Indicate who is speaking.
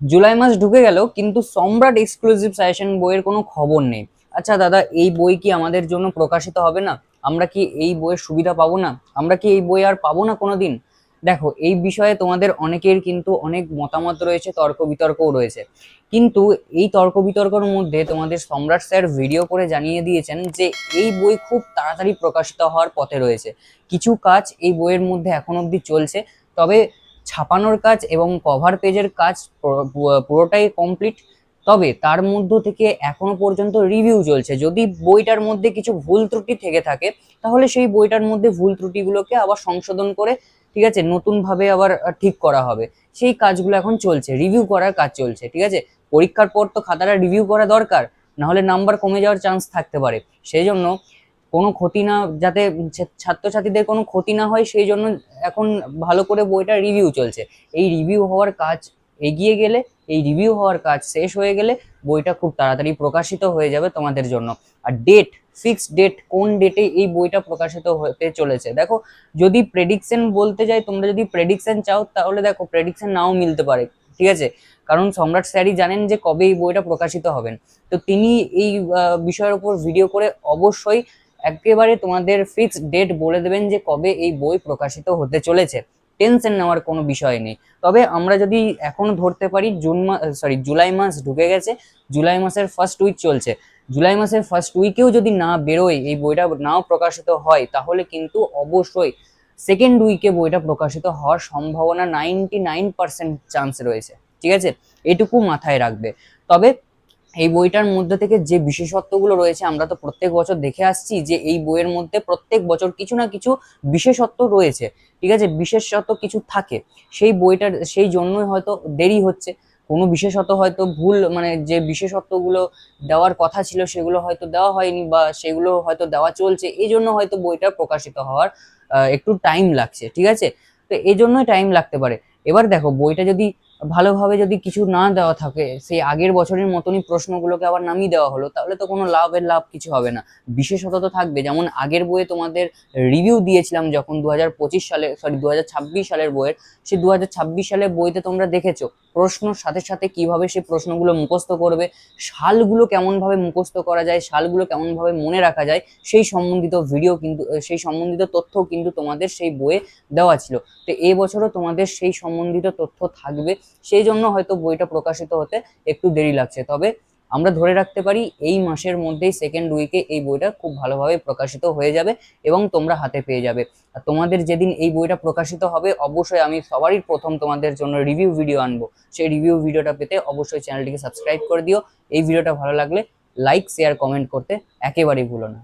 Speaker 1: জুলাই মাস ঢুকে গেল কিন্তু সম্রাট এক্সক্লুসিভ সাজেশন বইয়ের কোনো খবর নেই। আচ্ছা দাদা, এই বই কি আমাদের জন্য প্রকাশিত হবে না? আমরা কি এই বইয়ের সুবিধা পাবো না? আমরা কি এই বই আর পাবো না কোনোদিন? দেখো, এই বিষয়ে তোমাদের অনেকের কিন্তু অনেক মতামত রয়েছে, তর্ক বিতর্কও রয়েছে। কিন্তু এই তর্ক বিতর্কের মধ্যে তোমাদের সম্রাট স্যার ভিডিও করে জানিয়ে দিয়েছেন যে এই বই খুব তাড়াতাড়ি প্রকাশিত হওয়ার পথে রয়েছে। কিছু কাজ এই বইয়ের মধ্যে এখন অবধি চলছে, তবে ছাপানোর কাজ এবং কভার পেজের কাজ পুরোটাই কমপ্লিট। তবে তার মধ্য থেকে এখনো পর্যন্ত রিভিউ চলছে। যদি বইটার মধ্যে কিছু ভুল ত্রুটি থেকে থাকে, তাহলে সেই বইটার মধ্যে ভুল ত্রুটিগুলোকে আবার সংশোধন করে, ঠিক আছে, নতুন ভাবে আবার ঠিক করা হবে। সেই কাজগুলো এখন চলছে, রিভিউ করার কাজ চলছে, ঠিক আছে। পরীক্ষার পর তো খাতাটা রিভিউ করা দরকার, না হলে নাম্বার কমে যাওয়ার চান্স থাকতে পারে। সেই জন্য কোনো ক্ষতি না, যাতে ছাত্রছাত্রীদের কোনো ক্ষতি না হয়, সেই জন্য এখন ভালো করে বইটা রিভিউ চলছে। এই রিভিউ হওয়ার কাজ এগিয়ে গেলে, এই রিভিউ হওয়ার কাজ শেষ হয়ে গেলে বইটা খুব তাড়াতাড়ি প্রকাশিত হয়ে যাবে তোমাদের জন্য। আর ডেট, ফিক্সড ডেট, কোন ডেটে এই বইটা প্রকাশিত হতে চলেছে, দেখো, যদি প্রেডিকশন বলতে যাই, তোমরা যদি প্রেডিকশন চাও তাহলে দেখো প্রেডিকশন নাও মিলতে পারে, ঠিক আছে। কারণ সম্রাট স্যারই জানেন যে কবে এই বইটা প্রকাশিত হবেন। তো তিনি এই বিষয়ের উপর ভিডিও করে অবশ্যই একেবারে তোমাদের ফিক্সড ডেট বলে দেবেন যে কবে এই বই প্রকাশিত হতে চলেছে। টেনশন নেওয়ার কোনো বিষয় নেই। তবে আমরা যদি এখন ধরতে পারি জুলাই মাস ঢুকে গেছে, জুলাই মাসের ফার্স্ট উইক চলছে। জুলাই মাসের ফার্স্ট উইকেও যদি না বেরোয়, এই বইটা নাও প্রকাশিত হয়, তাহলে কিন্তু অবশ্যই সেকেন্ড উইকে বইটা প্রকাশিত হওয়ার সম্ভাবনা 99% চান্স রয়েছে, ঠিক আছে। এটুকু মাথায় রাখবে। তবে এই বইটার মধ্যে থেকে যে বিশেষত্বগুলো রয়েছে, আমরা তো প্রত্যেক বছর দেখে আসছি যে এই বইয়ের মধ্যে প্রত্যেক বছর কিছু না কিছু বিশেষত্ব রয়েছে, ঠিক আছে, বিশেষত্ব কিছু থাকে। সেই বইটার সেই জন্যই হয়তো দেরি হচ্ছে। কোনো বিশেষত হয়তো ভুল, মানে যে বিশেষত্বগুলো দেওয়ার কথা ছিল সেগুলো হয়তো দেওয়া হয়নি, বা সেগুলো হয়তো দেওয়া চলছে, এই জন্য হয়তো বইটা প্রকাশিত হওয়ার একটু টাইম লাগছে, ঠিক আছে। তো এই জন্যই টাইম লাগতে পারে। এবার দেখো, বইটা যদি ভালোভাবে যদি কিছু না দেওয়া থাকে, সেই আগের বছরের মতনই প্রশ্নগুলোকে আবার নামিয়ে দেওয়া হলো, তাহলে তো কোনো লাভ কিছু হবে না। বিশেষত তো থাকবে, যেমন আগের বইয়ে তোমাদের রিভিউ দিয়েছিলাম যখন 2025 সালের বইয়ের, সেই 2026 সালের বইতে তোমরা দেখেছো প্রশ্নর সাথে সাথে কিভাবে সেই প্রশ্নগুলো মুখস্থ করবে, সালগুলো কেমন ভাবে মুখস্থ করা যায়, সালগুলো কেমন ভাবে মনে রাখা যায়, সেই সম্বন্ধিত ভিডিও কিন্তু, সেই সম্বন্ধিত তথ্য কিন্তু তোমাদের সেই বইয়ে দেওয়া ছিল। তো এই বছরও তোমাদের সেই সম্বন্ধিত তথ্য থাকবে। সেই জন্য হয়তো বইটা প্রকাশিত হতে একটু দেরি লাগছে। তবে আমরা ধরে রাখতে পারি এই মাসের মধ্যেই সেকেন্ড উইকে এই বইটা খুব ভালোভাবে প্রকাশিত হয়ে যাবে এবং তোমরা হাতে পেয়ে যাবে। আর তোমাদের যেদিন এই বইটা প্রকাশিত হবে, অবশ্যই আমি সবারই প্রথম তোমাদের জন্য রিভিউ ভিডিও আনবো। সেই রিভিউ ভিডিওটা পেতে অবশ্যই চ্যানেলটিকে সাবস্ক্রাইব করে দিও। এই ভিডিওটা ভালো লাগলে লাইক, শেয়ার, কমেন্ট করতে একেবারেই ভুলো না।